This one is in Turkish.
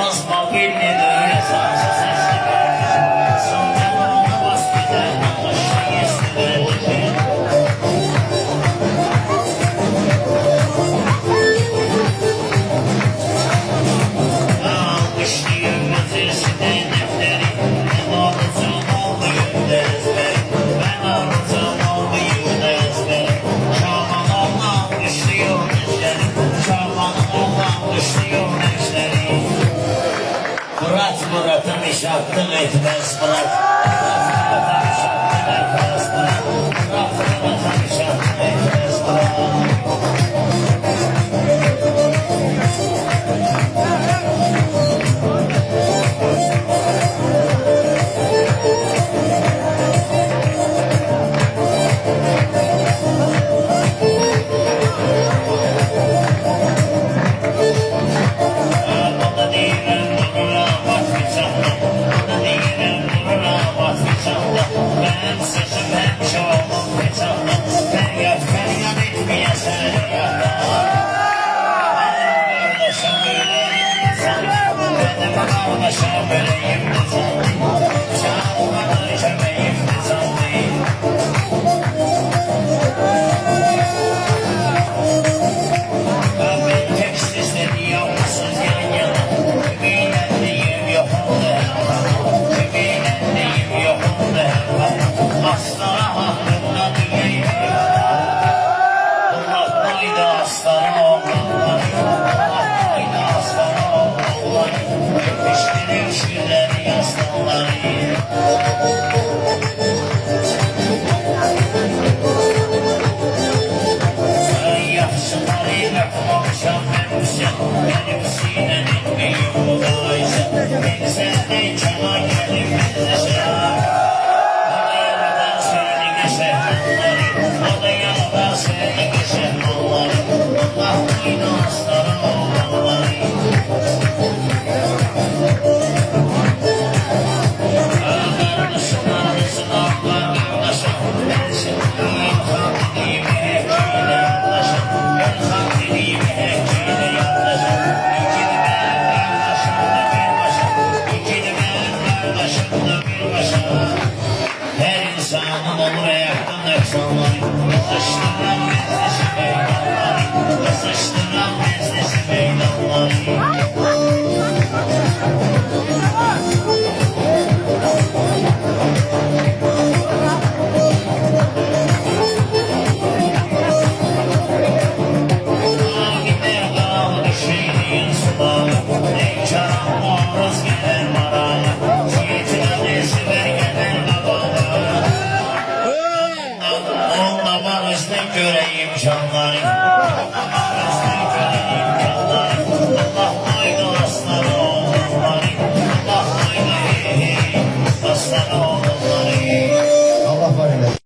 Asma belli böyle sansa sesli vermiş. Sonra ona bas gider anlaşma yesi vermiş. Alkışlıyor gözürsüne defteri. Ben alacağım olmayı da ezberi. Ben alacağım olmayı da ezberi. Şaman Allah alkışlıyor eşleri. Şaman Allah alkışlıyor eşleri. Murat'ın iş hakkını etmez Murat. Murat'ın iş hakkını etmez Murat. Murat'ın iş hakkını etmez Murat. Ben seçim hem çoğunum peçanım. Feryat etmeyesen yalan. Benim kardeşim böyleyim insan. Benim kardeşim böyleyim insan. Çağırmanı kömeğim insan değil. Ben tek sizleri yalnızsız yan yana. Ümitliyim yokumda Ümitliyim yokumda Aslara hakkında diyeyim. Allah'taydı aslanım oğlanlar. Allah'taydı aslanım oğlanlar. Öpüştürür şürleri yaslanları. Sen yaxşıları öpmamışam ben sen. Benim sinen etmeyim bu da ayşe. Ben senden kana gelip benzeşem. Her insanın olur ayaktan eksanları. Kızıştıran mezlesi meydanları. Kızıştıran mezlesi meydanları. Gider kaldı şehrin suları. Ey çaran moruz gelir maraya. Yiğitine nesi ver gelir babalara. Onunla barışla göreyim canları.